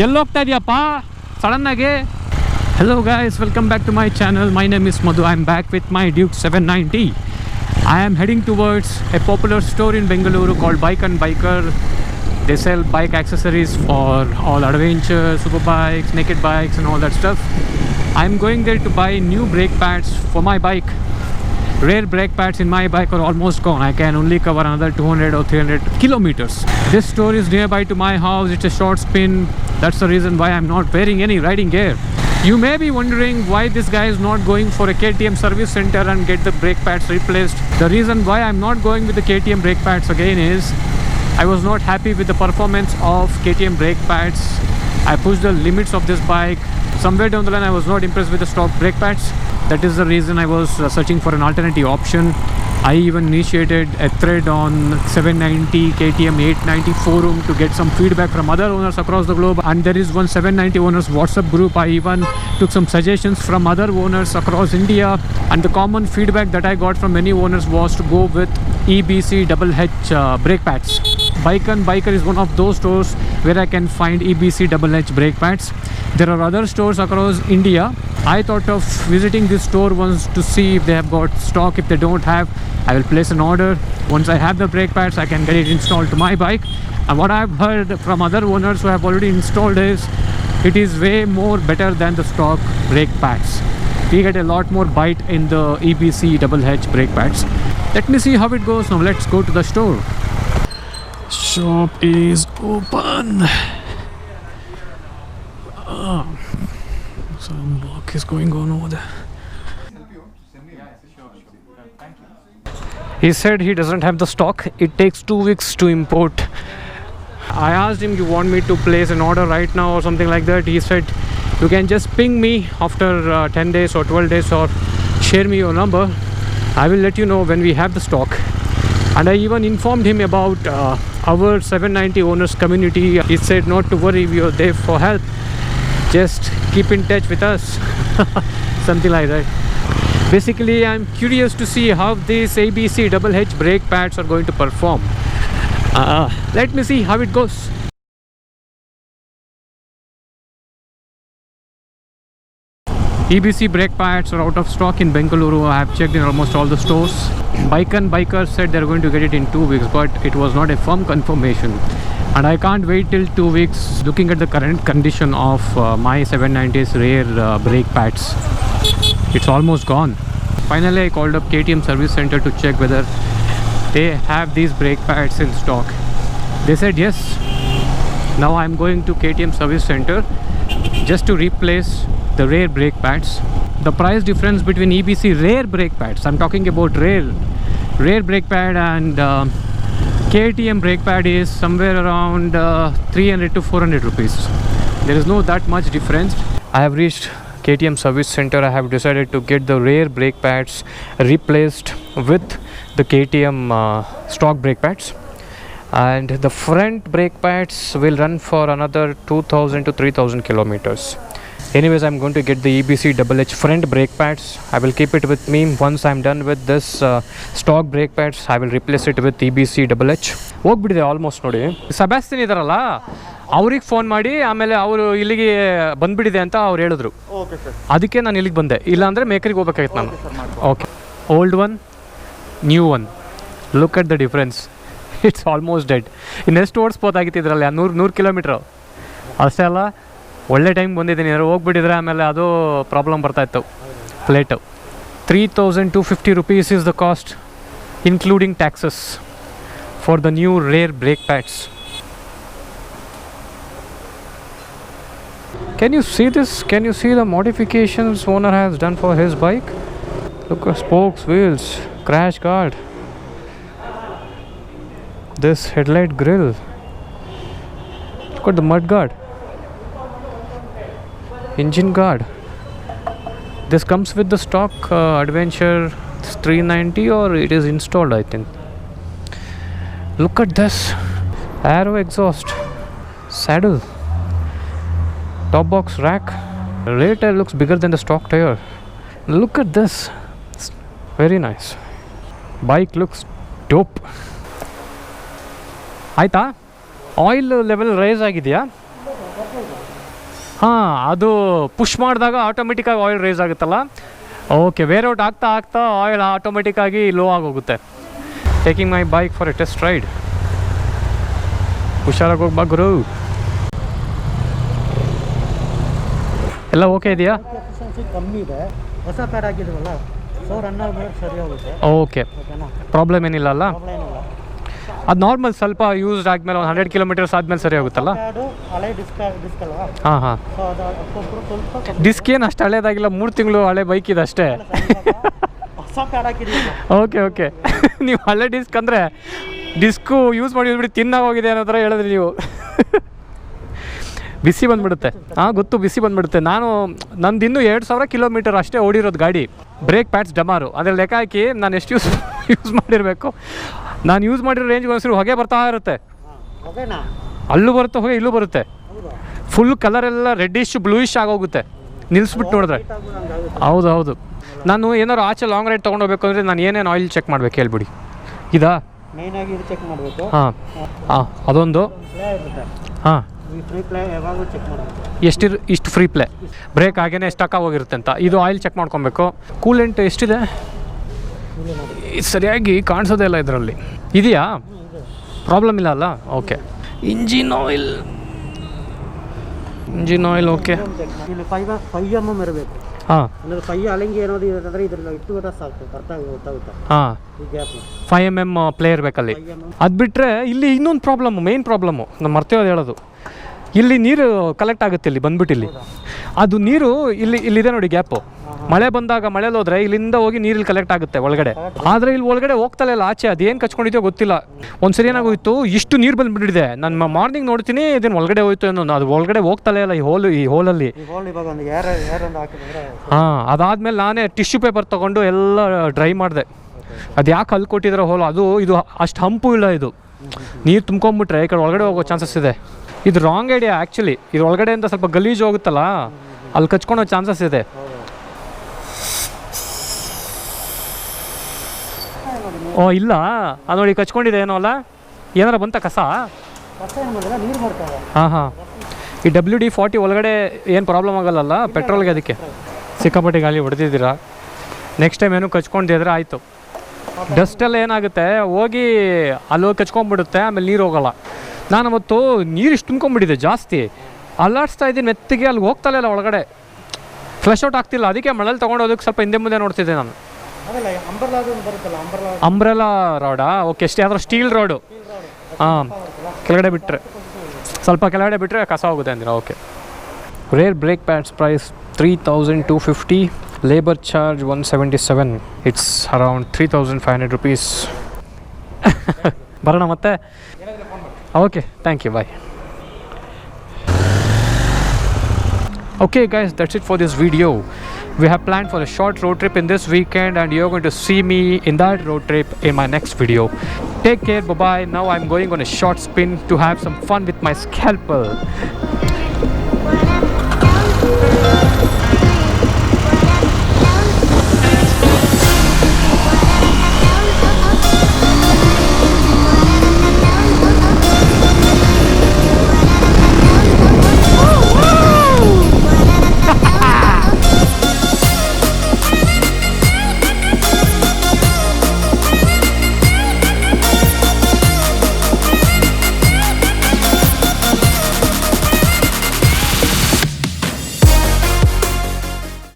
ಎಲ್ಲೋಗ್ತಾ ಇದೆಯಪ್ಪ ಸಡನ್ನಾಗಿ? Hello guys, welcome back to my channel. My name is Madhu. I'm back with my Duke 790. I am heading towards a popular store in Bengaluru called Bike and Biker. They sell bike accessories for all adventure, super bikes, naked bikes and all that stuff. I'm going there to buy new brake pads for my bike. Rear brake pads in my bike are almost gone. I can only cover another 200 or 300 kilometers. This store is nearby to my house. It's a short spin. That's the reason why I'm not wearing any riding gear. You may be wondering why this guy is not going for a KTM service center and get the brake pads replaced. The reason why I'm not going with the KTM brake pads again is I was not happy with the performance of KTM brake pads. I pushed the limits of this bike. Somewhere down the line I was not impressed with the stock brake pads. That is the reason I was searching for an alternative option. I even initiated a thread on 790 KTM 890 forum to get some feedback from other owners across the globe, and there is one 790 owners WhatsApp group. I even took some suggestions from other owners across India, and the common feedback that I got from many owners was to go with EBC double H brake pads. Bike and Biker is one of those stores where I can find EBC double H brake pads. There are other stores across India. I thought of visiting this store once to see if they have got stock. If they don't have, I will place an order. Once I have the brake pads, I can get it installed to my bike. And what I've heard from other owners who have already installed is it is way more better than the stock brake pads. We get a lot more bite in the EBC double H brake pads. Let me see how it goes. Now let's go to the store. Shop is open. Some work is going on over there. He said he doesn't have the stock. It takes 2 weeks to import. I asked him, you want me to place an order right now or something like that? He said, you can just ping me after 10 days or 12 days or share me your number. I will let you know when we have the stock. And I even informed him about our 790 owners community. He said not to worry, we are there for help. Just keep in touch with us. Something like that. Basically, I'm curious to see how these ABC double H brake pads are going to perform. Let me see how it goes. EBC brake pads are out of stock in Bengaluru. I have checked in almost all the stores. Bike and Biker said they're going to get it in 2 weeks, but it was not a firm confirmation. And I can't wait till 2 weeks looking at the current condition of my 790's rear brake pads. It's almost gone. Finally, I called up KTM service center to check whether they have these brake pads in stock. They said yes. Now I'm going to KTM service center just to replace the rear brake pads. The price difference between EBC rear brake pads, I'm talking about rear brake pad, and KTM brake pad is somewhere around 300 to 400 rupees. There is no that much difference. I have reached KTM service center. I have decided to get the rear brake pads replaced with the KTM stock brake pads, and the front brake pads will run for another 2000 to 3000 kilometers. Anyways, I'm going to get the EBC double H front brake pads. I will keep it with me. Once I'm done with this stock brake pads, I will replace it with EBC double H. ಹೋಗ್ಬಿಟ್ಟಿದೆ almost. ನೋಡಿ, Sebastian ಇದಾರಲ್ಲ, ಅವ್ರಿಗೆ phone ಮಾಡಿ ಆಮೇಲೆ ಅವರು ಇಲ್ಲಿಗೆ ಬಂದುಬಿಟ್ಟಿದೆ ಅಂತ ಅವ್ರು ಹೇಳಿದ್ರು. ಅದಕ್ಕೆ ನಾನು ಇಲ್ಲಿಗೆ ಬಂದೆ. ಇಲ್ಲಾಂದರೆ ಮೇಕರಿಗೆ ಹೋಗ್ಬೇಕಾಗಿತ್ತು ನಾನು. Okay, old one, new one. Look at the difference. It's almost dead. ಇನ್ನೆಷ್ಟು ಓಡಿಸ್ಬೋದಾಗಿತ್ತು ಇದರಲ್ಲಿ? 100 ಕಿಲೋಮೀಟ್ರು ಅಷ್ಟೇ ಅಲ್ಲ. ಒಳ್ಳೆ ಟೈಮ್ ಬಂದಿದ್ದೀನಿ. ಹೋಗ್ಬಿಟ್ಟಿದ್ರೆ ಆಮೇಲೆ ಅದು ಪ್ರಾಬ್ಲಮ್ ಬರ್ತಾಯಿತ್ತು. Plate 3250 rupees is the cost, including taxes, for the new rear brake pads. Can you see this? Can you see the modifications owner has done for his bike? Look at spokes, wheels, crash guard, this headlight grill. Look at the mud guard, engine guard. This comes with the stock Adventure 390, or it is installed, I think. Look at this aero exhaust, saddle, top box rack. The rear tire looks bigger than the stock tire. Look at this, it's very nice. Bike looks dope. ಆಯ್ತಾ? Oil level rise ಆಗಿದೆಯಾ? ಹಾಂ, ಅದು push ಮಾಡಿದಾಗ ಆಟೋಮೆಟಿಕ್ಕಾಗಿ oil raise ಆಗುತ್ತಲ್ಲ. Okay, wear out ಆಗ್ತಾ ಆಗ್ತಾ oil ಆಟೋಮೆಟಿಕ್ಕಾಗಿ ಲೋ ಆಗೋಗುತ್ತೆ. Taking my bike for a test ride. ಹುಷಾರಾಗಿ ಹೋಗ್ಬಾ ಗುರು. ಎಲ್ಲ ಓಕೆ ಇದೆಯಾ? ಕಮ್ಮಿ ಇದೆ, ಹೊಸ ಪ್ಯಾಡ್ ಹಾಕಿದ್ವಲ್ಲ, ಸೊ ರನ್ ಆಗೋದು ಸರಿ ಹೋಗುತ್ತೆ. ಓಕೆ, ಪ್ರಾಬ್ಲಮ್ ಏನಿಲ್ಲ ಅಲ್ಲ? ಅದು ನಾರ್ಮಲ್ ಸ್ವಲ್ಪ ಯೂಸ್ ಆದಮೇಲೆ ಒಂದು 100 ಕಿಲೋಮೀಟರ್ಸ್ ಆದಮೇಲೆ ಸರಿ ಹೋಗುತ್ತಲ್ಲ? ಹಳೆ ಡಿಸ್ಕ್ ಅಲ್ವಾ? ಹಾಂ ಹಾಂ. ಸೊ ಅದು ಸ್ವಲ್ಪ ಡಿಸ್ಕ್ ಏನು ಅಷ್ಟು ಹಳೇದಾಗಿಲ್ಲ, 3 ತಿಂಗಳು ಹಳೆ ಬೈಕ್ ಇದೆ ಅಷ್ಟೇ. ಹೊಸ ಪ್ಯಾಡ್ ಹಾಕಿದ್ದೀವಿ. Okay okay. ನೀವು ಹಳೆ ಡಿಸ್ಕ್ ಅಂದರೆ ಡಿಸ್ಕು ಯೂಸ್ ಮಾಡಿ ಬಿಡಿ ತಿನ್ನಾಗೋಗಿದೆ ಅನ್ನೋ ಥರ ಹೇಳಿದ್ರಿ ನೀವು. ಬಿಸಿ ಬಂದುಬಿಡುತ್ತೆ. ಹಾಂ ಗೊತ್ತು, ಬಿಸಿ ಬಂದುಬಿಡುತ್ತೆ. ನಂದು ಇನ್ನೂ 2000 ಕಿಲೋಮೀಟರ್ ಅಷ್ಟೇ ಓಡಿರೋದು ಗಾಡಿ. ಬ್ರೇಕ್ ಪ್ಯಾಡ್ಸ್ ಡಮಾರು ಅದ್ರಲ್ಲಿ ಲೆಕ್ಕ ಹಾಕಿ ನಾನು ಎಷ್ಟು ಯೂಸ್ ಮಾಡಿರಬೇಕು. ನಾನು ಯೂಸ್ ಮಾಡಿರೋ ರೇಂಜ್ಗೆ ಒಂದ್ಸರಿ ಹೊಗೆ ಬರ್ತಾ ಇರುತ್ತೆ. ಅಲ್ಲೂ ಬರುತ್ತೆ ಹೊಗೆ, ಇಲ್ಲೂ ಬರುತ್ತೆ. ಫುಲ್ ಕಲರೆಲ್ಲ ರೆಡ್ಡಿಶ್ ಬ್ಲೂಯಿಶ್ ಆಗೋಗುತ್ತೆ ನಿಲ್ಲಿಸ್ಬಿಟ್ಟು ನೋಡಿದ್ರೆ. ಹೌದು ಹೌದು. ನಾನು ಏನಾದ್ರು ಆಚೆ ಲಾಂಗ್ ರೈಡ್ ತೊಗೊಂಡೋಗ್ಬೇಕು ಅಂದರೆ ನಾನು ಏನೇನು ಆಯಿಲ್ ಚೆಕ್ ಮಾಡ್ಬೇಕು ಹೇಳ್ಬಿಡಿ. ಇದಾ ಮೇಯ್ನಾಗಿ ಇದು ಚೆಕ್ ಮಾಡಬೇಕು. ಹಾಂ ಹಾಂ, ಅದೊಂದು. ಹಾಂ, ಇಷ್ಟು ಫ್ರೀ ಪ್ಲೇ, ಬ್ರೇಕ್ ಹಾಗೇನೆ ಸ್ಟಕ್ ಹೋಗಿರುತ್ತೆ ಅಂತ. ಇದು ಆಯಿಲ್ ಚೆಕ್ ಮಾಡ್ಕೊಬೇಕು. ಕೂಲೆಂಟ್ ಎಷ್ಟಿದೆ ಸರಿಯಾಗಿ ಕಾಣಿಸೋದೇ ಇಲ್ಲ ಇದರಲ್ಲಿ. ಇದೆಯಾ? ಪ್ರಾಬ್ಲಮ್ ಇಲ್ಲ ಅಲ್ಲ? ಓಕೆ. Engine oil okay. ಇಲ್ಲಿ 5 mm ಇರಬೇಕು. ಹಾಂ, ಅಂದರೆ 5 ಅಲೆಂಗಿ ಏನಾದ್ರು ಇರೋದಾದ್ರೆ ಇದ್ರಲ್ಲಿ ಇಟ್ಟು ಗೊತ್ತಾ ಸಾಕು, ಗೊತ್ತಾಗುತ್ತೆ. ಹಾಂ, ಈ ಗ್ಯಾಪ್ 5 mm ಪ್ಲೇ ಇರಬೇಕಲ್ಲಿ. ಅದು ಬಿಟ್ಟರೆ ಇಲ್ಲಿ ಇನ್ನೊಂದು ಪ್ರಾಬ್ಲಮ್ಮು, ಮೇಯ್ನ್ ಪ್ರಾಬ್ಲಮ್ಮು ನಾನು ಮರ್ತೇವದು ಹೇಳೋದು. ಇಲ್ಲಿ ನೀರು ಕಲೆಕ್ಟ್ ಆಗುತ್ತೆ, ಇಲ್ಲಿ ಬಂದ್ಬಿಟ್ಟು ಇಲ್ಲಿ ಅದು ನೀರು ಇಲ್ಲಿದೆ ನೋಡಿ ಗ್ಯಾಪು. ಮಳೆ ಬಂದಾಗ ಮಳೆಲಿ ಹೋದರೆ ಇಲ್ಲಿಂದ ಹೋಗಿ ನೀರಲ್ಲಿ ಕಲೆಕ್ಟ್ ಆಗುತ್ತೆ ಒಳಗಡೆ. ಆದರೆ ಇಲ್ಲಿ ಒಳಗಡೆ ಹೋಗ್ತಲೇ ಇಲ್ಲ ಆಚೆ. ಅದೇನು ಕಚ್ಕೊಂಡಿದೆಯೋ ಗೊತ್ತಿಲ್ಲ. ಒಂದ್ಸರಿ ಏನಾಗೋಯ್ತು, ಇಷ್ಟು ನೀರು ಬಂದುಬಿಟ್ಟಿದೆ. ನಾನು ಮಾರ್ನಿಂಗ್ ನೋಡ್ತೀನಿ ಇದೇನು ಒಳಗಡೆ ಹೋಯ್ತು ಏನೋ, ಅದು ಒಳಗಡೆ ಹೋಗ್ತಲೇ ಇಲ್ಲ ಈ ಹೋಲಲ್ಲಿ. ಹಾಂ, ಅದಾದಮೇಲೆ ನಾನೇ ಟಿಶ್ಯೂ ಪೇಪರ್ ತೊಗೊಂಡು ಎಲ್ಲ ಡ್ರೈ ಮಾಡಿದೆ. ಅದು ಯಾಕೆ ಅಲ್ಲಿ ಕೊಟ್ಟಿದ್ರೆ ಹೋಲು, ಇದು ಅಷ್ಟು ಹಂಪು ಇಲ್ಲ. ಇದು ನೀರು ತುಂಬ್ಕೊಂಬಿಟ್ರೆ ಈ ಕಡೆ ಒಳಗಡೆ ಹೋಗೋ ಚಾನ್ಸಸ್ ಇದೆ. ಇದು ರಾಂಗ್ ಐಡಿಯಾ ಆ್ಯಕ್ಚುಲಿ. ಇದು ಒಳಗಡೆಯಿಂದ ಸ್ವಲ್ಪ ಗಲೀಜು ಹೋಗುತ್ತಲ್ಲ, ಅಲ್ಲಿ ಕಚ್ಕೊಳೋ ಚಾನ್ಸಸ್ ಇದೆ. ಓ ಇಲ್ಲ, ಅದು ನೋಡಿ ಕಚ್ಕೊಂಡಿದೆ ಏನೋ ಅಲ್ಲ. ಏನಾರ ಬಂತ ಕಸ? ಹಾಂ ಹಾಂ. ಈ WD-40 ಒಳಗಡೆ ಏನು ಪ್ರಾಬ್ಲಮ್ ಆಗಲ್ಲಲ್ಲ ಪೆಟ್ರೋಲ್ಗೆ, ಅದಕ್ಕೆ ಸಿಕ್ಕಾಪಟ್ಟೆ ಗಾಳಿ ಹೊಡೆದಿದ್ದೀರಾ. ನೆಕ್ಸ್ಟ್ ಟೈಮ್ ಏನೂ ಕಚ್ಕೊಂಡಿದ್ರೆ ಆಯಿತು. ಡಸ್ಟೆಲ್ಲ ಏನಾಗುತ್ತೆ, ಹೋಗಿ ಅಲ್ಲಿ ಕಚ್ಕೊಂಡ್ಬಿಡುತ್ತೆ, ಆಮೇಲೆ ನೀರು ಹೋಗೋಲ್ಲ. ನಾನು ಅವತ್ತು ನೀರು ಇಷ್ಟು ತುಂಬ್ಕೊಂಡ್ಬಿಟ್ಟಿದೆ ಜಾಸ್ತಿ, ಅಲ್ಲಾಡಿಸ್ತಾ ಇದ್ದೀನಿ ಮೆತ್ತಿಗೆ, ಅಲ್ಲಿ ಹೋಗ್ತಲೇ ಇಲ್ಲ ಒಳಗಡೆ, ಫ್ಲಶ್ ಔಟ್ ಆಗ್ತಿಲ್ಲ. ಅದಕ್ಕೆ ಮಳಲ್ಲಿ ತೊಗೊಂಡೋದಕ್ಕೆ ಸ್ವಲ್ಪ ಹಿಂದೆ ಮುಂದೆ ನೋಡ್ತಿದ್ದೆ ನಾನು. ಅಂಬ್ರೆಲಾ ರಾಡಾ? ಓಕೆ, ಯಾವ್ದಾರು ಸ್ಟೀಲ್ ರಾಡು. ಹಾಂ, ಕೆಳಗಡೆ ಬಿಟ್ಟರೆ ಸ್ವಲ್ಪ ಕೆಳಗಡೆ ಬಿಟ್ಟರೆ ಕಸ ಹೋಗುತ್ತೆ ಅಂದಿರ. Okay. Rear brake pads price 3250, labour charge 177. It's around 3500 rupees. ಬರೋಣ ಮತ್ತೆ. Okay, thank you, bye. Okay guys, that's it for this video. We have planned for a short road trip in this weekend and you're going to see me in that road trip in my next video. Take care, bye bye. Now I'm going on a short spin to have some fun with my scalpel.